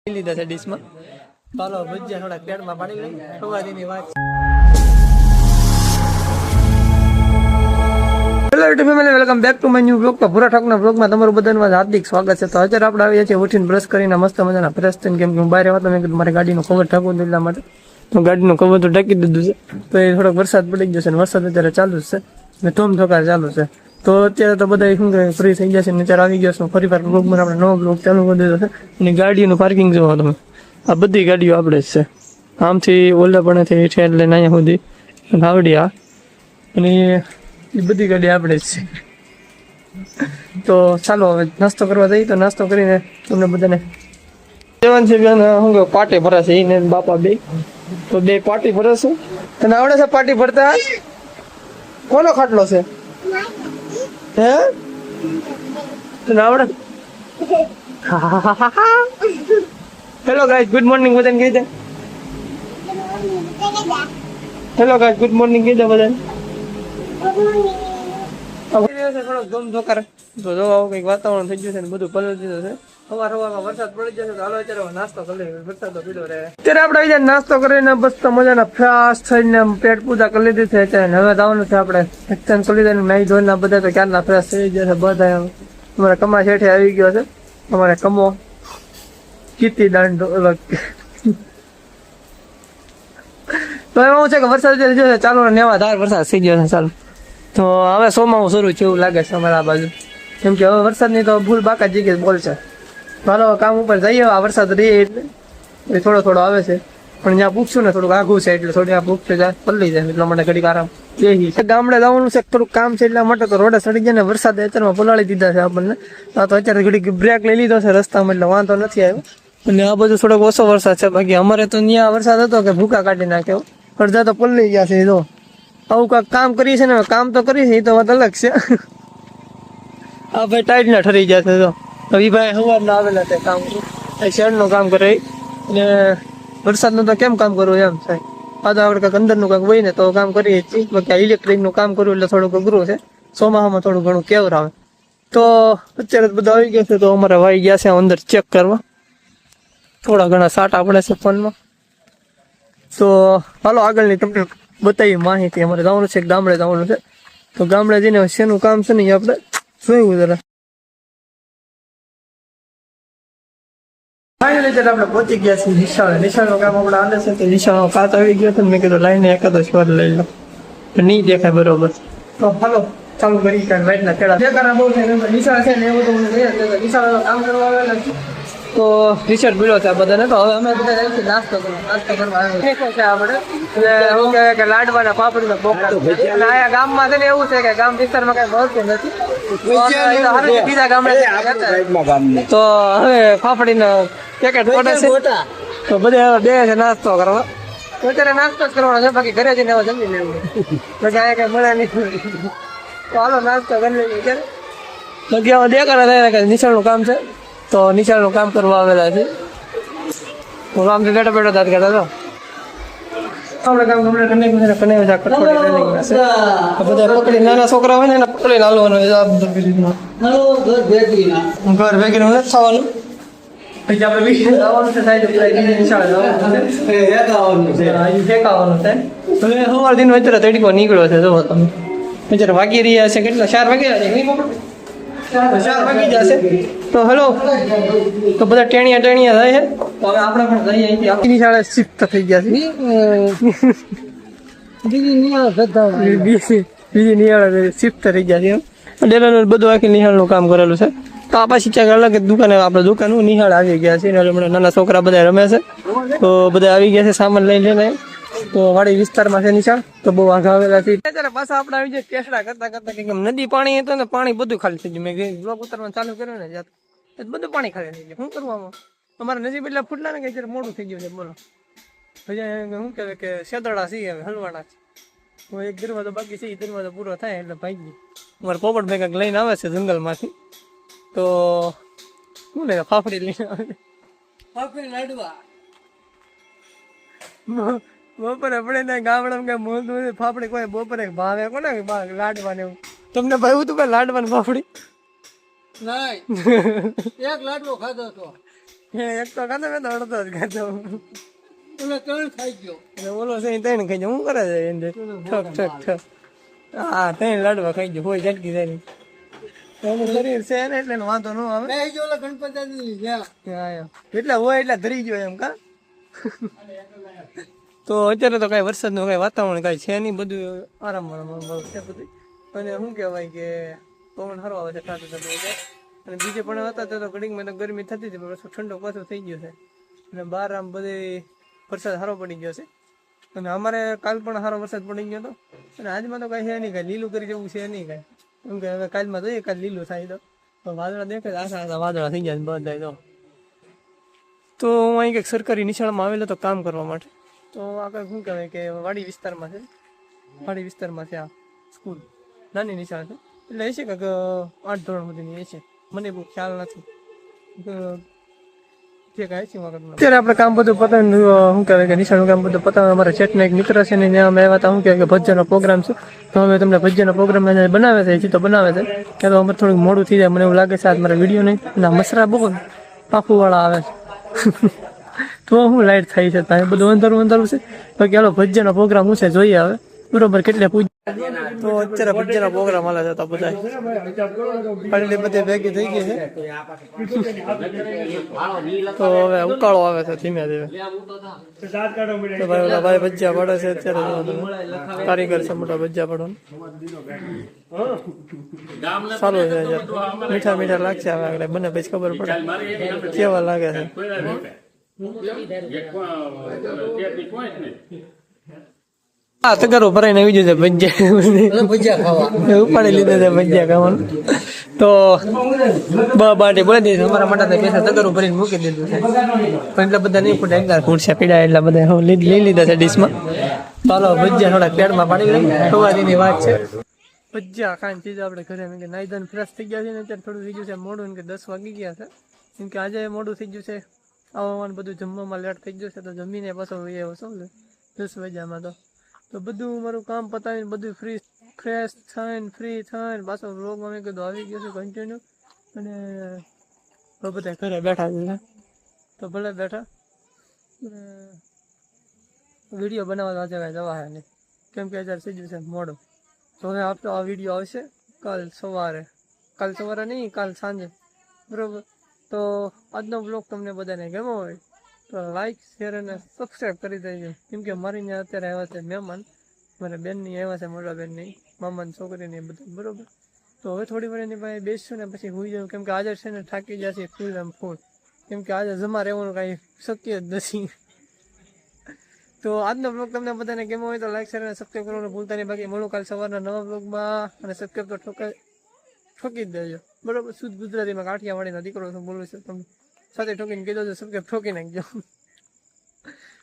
લીધા છે ડીશમાં. ચાલો ભજીયા થોડા પેટમાં પાડી લઈ સવારીની વાત. Hello YouTube family, welcome back to my new blog. તો પૂરા ઠાકના બ્લોગમાં તમારું બધાનું હાર્દિક સ્વાગત છે. તો અત્યારે આપણે આવીએ છીએ ઉઠીને બ્રશ કરીને મસ્ત મજાના ફ્રેશ થઈને, કેમ કે હું બહાર આવ્યો તો મેં કીધું મારે ગાડીનું કવર ઢાંકવું એટલા માટે તો ગાડીનું કવર તો ઢાંકી દીધું છે. તો એ થોડોક વરસાદ પડી જશે અને વરસાદ અત્યારે ચાલુ જ છે ને ધોમધોકાર ચાલુ છે. તો અત્યારે તો બધા શું કહે ફ્રી થઈ જશે ને અત્યારે આવી ગયો છું ફરી વાર બ્લોગમાં આપણે નવો બ્લોગ ચાલુ કરી દીધો છે. અને ગાડીનું પાર્કિંગ જોવો તમે, આ બધી ગાડીઓ આપણે જ છે. આમથી ઓલા પણ છે એટલે અહીંયા સુધી આવડી આ અને એ બધી ગાડી આપણે જ છે. તો ચાલો હવે નાસ્તો કરવા જઈએ. તો નાસ્તો કરીને તમને બધાને જવાનું છે. બેન શું કહે પાટી ભરાશે એને બાપા બે, તો બે પાટી ભરાશે. તને આવડે છે પાટી ભરતા? કોનો ખાટલો છે? હે તને આવડે? હેલો ગાઈસ, ગુડ મોર્નિંગ બધાને કહી દે. હેલો ગાઈસ, ગુડ મોર્નિંગ કહી દે બધાને. થોડોક ધોમધોકાર તો જો આવું કંઈક વાતાવરણ થઈ ગયું છે ને બધું પલળી દીધું છે. સવારમાં વરસાદ પડી જશે તો હાલો અત્યારે નાસ્તો કરી લઈએ. વરસાદ તો પીડો રહે. અત્યારે આપણે આવી જાય નાસ્તો કરીને બસ તો મજાના ફ્રેશ થઈને પેટ પૂજા કરી લીધી છે. અત્યારે હવે જવાનું છે આપણે એક્સચેન્જ કરી લીધા. નાઈ ધોઈને બધા તો ક્યારના ફ્રેશ થઈ જશે બધા. અમારે કમા શેઠે આવી ગયો છે. અમારે કમો કીતી દાંડો અલગ. તો એવું છે કે વરસાદ જશે ચાલો નેવા ધાર વરસાદ થઈ ગયો છે. ચાલો તો હવે સોમાવું શરૂ છે એવું લાગે છે અમારા બાજુ, કેમ કે હવે વરસાદની તો ભૂલ બાકા જગ્યાએ બોલશે. ચાલો કામ ઉપર જઈએ. આ વરસાદ રહે એટલે થોડો થોડો આવે છે પણ જ્યાં પૂછશું ને થોડુંક આઘું છે એટલે થોડી આ પૂછશે જાય પલ્લી જાય એટલા માટે ઘડીક આરામ બેહી છે. ગામડે જવાનું છે થોડુંક કામ છે એટલા માટે તો રોડે સડી જાય ને વરસાદ અત્યારમાં પલાળી દીધા છે આપણને. આ તો અત્યારે ઘડીક બ્રેક લઈ લીધો છે રસ્તામાં એટલે વાંધો નથી આવ્યો. અને આ બધું થોડોક ઓછો વરસાદ છે. બાકી અમારે તો ત્યાં વરસાદ હતો કે ભૂકા કાઢી નાખ્યો. અડધા તો પલળી ગયા છે. જો આવું કાંક કામ કરીએ છે ને કામ તો કરીએ છે એ તો વાત અલગ છે. આ ભાઈ ટાઈટ ના ઠરી જશે. તો એ ભાઈ સવાર ના આવેલા તે કામ શેડ નું કામ કરે ને વરસાદનું તો કેમ કામ કરવું એમ થાય. આ તો આપણે કાંઈક અંદરનું કાંઈક હોય ને તો કામ કરીએ છીએ. બાકી આ ઇલેક્ટ્રિકનું કામ કરવું એટલે થોડુંક અઘરું છે. ચોમાસામાં થોડું ઘણું કેવર આવે. તો અત્યારે બધા આવી ગયા છે તો અમારે વાઈ ગયા છે અંદર ચેક કરવા. થોડા ઘણા સાટા પડે છે ફોનમાં. તો હાલો આગળની તમને બતાવી માહિતી. અમારે જવાનું છે ગામડે જવાનું છે. તો ગામડે જઈને શેનું કામ છે ને એ આપણે જોયું જરા. ફાઇનલી ત્યારે આપણે પહોંચી ગયા છીએ નિશાળે. નિશાળનું કામ આપણે હાલે છે. તો નિશાળનો કાચ આવી ગયો હતો. મેં કીધું લાઈને એકાદો સ્વર લઈ લો, નહીં દેખાય બરોબર. તો હાલો ચાલુ કરી લાઈટના ખેડા બેકારા બહુ છે. નિશાળ છે ને એવું તો નિશાળનું કામ કરવા આવેલા છે. તો રિસર્ચ મળ્યો છે આ બધાને. તો હવે અમે બધા જઈશું નાસ્તો કરવા. નાસ્તો કરવા છે આપણે એટલે શું કહેવાય કે લાડવાના પાપડીનો પ્રોગ્રામ. અને અહીંયા ગામમાં છે ને એવું છે કે ગામ વિસ્તારમાં કઈ મળતું નથી. બીજા ગામડે તો હવે પાપડીનો પેકેટ પડે છે. તો બધા બે છે નાસ્તો કરવા. અત્યારે નાસ્તો જ કરવાનો છે. બાકી ઘરે જઈને હવે જમી લેવું. બાકી અહીંયા કઈ મળે નહીં. તો હાલો નાસ્તો કરી લઈએ અત્યારે. બાકી હવે દેખાડા થાય કે નિશાળનું કામ છે તો નિશાળનું કામ કરવા આવેલા છે. હું આમથી બેઠો બેઠો દાદ કરતા હતો. આપણે કામ ગમે બધા પકડી નાના છોકરા હોય ને એને પકડીને હાલવાનું ઘર ભેગી નથી થવાનું. પછી આપણે જવાનું છે સાહેબ ફેંકાવાનું છે. હવે સવાર દિન અત્યારે તડકો નીકળ્યો છે. જો તમે અત્યારે વાગી રહ્યા છે કેટલા 4 વાગ્યા છે. 4 વાગી જશે. તો હેલો તો બધા ટેણિયા થાય છે. તો હવે આપણે પણ જઈએ અહીંથી. આપણી શાળા શિફ્ટ થઈ ગયા છે. બીજી નિહાળે શિફ્ટ થઈ ગયા છે. ડેલાનું બધું આખી નિહાળનું કામ કરેલું છે. તો આ પાછી ક્યાંક અલગ દુકાને આપણે દુકાન નિહાળ આવી ગયા છે. હમણાં નાના છોકરા બધા રમે છે. તો બધા આવી ગયા છે સામાન લઈ લઈને. તો વાડી વિસ્તારમાં છે નિશાળ. તો બહુ આગળ આવેલા છે. પાછા આપણે આવી જાય ટેસડા કરતા કરતા કે નદી પાણી હતું ને પાણી બધું ખાલી થઈ ગયું. મેં બ્લોક ઉતારવાનું ચાલુ કર્યું ને બધું પાણી ખાલી થઈ ગયું. શું કરવામાં અમારે નજીક એટલે ફૂટલા ને કે અત્યારે મોડું થઈ ગયું છે. બોલો હજી શું કહેવાય કે શેદડા છીએ હવે હલવાના છે. એક દરવાજો બાકી છે. એ દરવાજો પૂરો થાય એટલે ભાઈ અમારે પોપટ ભેગા લઈને આવે છે જંગલમાંથી. તો શું લે ફાફડી લઈને આવે. ફાફડી લાડવા બપોરે પડે ને ગામડામાં કઈ મોંઘું ફાફડી કોઈ બપોરે ભાવે કોને લાડવા ને એવું. તમને ભાવ્યું હતું લાડવા ને ફાફડી? નહીં, એક લાડવો ખાધો હતો. એક તો ખાતો મેં તો અડધો જ ખાતો. ઓલો 3 ખાઈ ગયો. અને ઓલો છે ઈ 3 ખાઈ જાય. હું કરે છે એને ઠક ઠક ઠક. હા 3 લાડવા ખાઈ ગયો હોય ઝટકી જાય. એનું શરીર છે ને એટલે એનો વાંધો ન આવે. બે જો ઓલા ગણપત દાદાની ગયા. હા એટલા હોય એટલા ધરી ગયો એમ કા. તો અત્યારે તો કઈ વરસાદનું કઈ વાતાવરણ કઈ છે નહીં, બધું આરામ છે બધું. અને શું કહેવાય કે પવન સારો આવે છે ઠાઠ અને બીજે પણ હતા તો ઘડીકમાં તો ગરમી થતી હતી, પણ ઠંડો પાછો થઈ ગયો છે. અને બહાર આમ બધે વરસાદ સારો પડી ગયો છે. અને અમારે કાલ પણ સારો વરસાદ પડી ગયો હતો. અને આજમાં તો કઈ છે નહીં, કઈ લીલું કરી જેવું છે નહીં કઈ. કેમ કે હવે કાલમાં જોઈએ કાલ લીલું થાય તો વાદળા દેખાય આશા આશા વાદળા થઈ જાય બધા. તો હું અહીં કંઈક સરકારી નિશાળમાં આવેલો તો કામ કરવા માટે. તો આગળ શું કહેવાય કે વાડી વિસ્તારમાં છે, વાડી વિસ્તારમાં છે આ સ્કૂલ. નાની નિશાળ છે એટલે એ છે કે 8 ધોરણ સુધીની એ છે, મને બહુ ખ્યાલ નથી. અત્યારે આપણે કામ બધું પતાવીને શું કહેવાય કે નિશાળનું કામ બધું પતાવે. અમારા ચેટના એક મિત્ર છે ને ત્યાં અમે આવ્યા હતા. શું કહેવાય કે ભજ્યનો પ્રોગ્રામ છે, તો હવે તમને ભજ્યનો પ્રોગ્રામ બનાવે છે, હજી તો બનાવે છે. કે તો અમારે થોડુંક મોડું થઈ જાય મને એવું લાગે છે આજ મારા વિડીયો નહીં. અને મસરા બહુ પાકુવાળા આવે છે. તો હું લાઈટ થાય છે ત્યાં બધું અંધારું છે. બાકી હાલો ભજ્યનો પ્રોગ્રામ શું છે જોઈએ હવે બરોબર કેટલે પૂજ. તો અત્યારે ભજ્યનો પ્રોગ્રામ હાલે છે તો બધા પાણી બધી ભેગી થઈ ગઈ છે. તો હવે ઉકાળો આવે છે ધીમે ધીમે. તો ભાઈ ઓલા ભાઈ ભજીયા પડે છે અત્યારે, કારીગર છે મોટા ભજીયા પડવાનું. સારું છે મીઠા મીઠા લાગશે. હવે આગળ બને પછી ખબર પડે કેવા લાગે છે. હા તગારો ભરાઈને આવી જશે ભજીયા ઉપાડી લીધા છે ભજીયા ખાવાનું. તો બાટી બોલી દીધી અમારા માટે પૈસા તગારું ભરીને મૂકી દીધું છે, પણ એટલા બધા નહીં ફૂટે એકદાર ફૂટશે પીડા એટલા બધા લઈ લીધા છે ડીશમાં. ચાલો ભજીયા થોડા પેટમાં પાડી લઈ ખવાતીની વાત છે. ભજીયા ખાઈને ચીજ આપણે ઘરે કે નાઈધન ફ્રેશ થઈ ગયા છે ને અત્યારે થોડું થઈ ગયું છે મોડું કે 10 વાગી ગયા છે. કેમ કે આજે મોડું થઈ ગયું છે, આવવાનું બધું જમવામાં લેટ થઈ ગયું છે. તો જમીને પાછો આવ્યો શું 10 વાગ્યામાં તો બધું મારું કામ પતાવીને બધું ફ્રેશ થઈને પાછો વ્લોગમાં મેં કીધું આવી ગયો છે કન્ટિન્યુ. અને બધા ઘરે બેઠા છે તો ભલે બેઠા વિડીયો બનાવવા આજે કાંઈ જવા નહીં, કેમ કે અત્યારે થઈ ગયું છે મોડું. તો હવે આપણો આ વિડીયો આવશે કાલ સવારે નહીં કાલ સાંજે બરાબર. તો આજનો બ્લોગ તમને બધાને ગમ્યો હોય તો લાઈક શેર અને સબસ્ક્રાઈબ કરી દેજો. કેમ કે મારી ત્યાં અત્યારે આવ્યા છે મહેમાન, મારા બેનની આવ્યા છે, મોટા બેનની મામાની છોકરીની બધું બરાબર. તો હવે થોડી વાર એની પાસે બેસશું ને પછી હોઈ જાઉં, કેમ કે આજે છે ને થાકી જશે ફૂલ. કેમ કે આજે જમા રહેવાનું કાંઈ શક્ય જ નથી. તો આજનો બ્લોગ તમને બધાને ગમ્યો હોય તો લાઈક શેર અને સબસ્ક્રાઈબ કરવાનું ભૂલતા નહીં. બાકી મળું કાલ સવારના નવા બ્લોગમાં. અને સબસ્ક્રાઈબ તો ઠોકી જ દેજો બરાબર. શુદ્ધ ગુજરાતીમાં કાઠિયાવાડીનો દીકરો છું બોલું છું, તમે સાથે ઠોકીને કીધો છો સબસ્ક્રાઈબ ઠોકી નાખજો.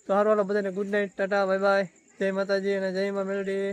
તો હારું હાલો બધાને good night, Tata, bye bye, જય માતાજી અને જય મા મેલડી.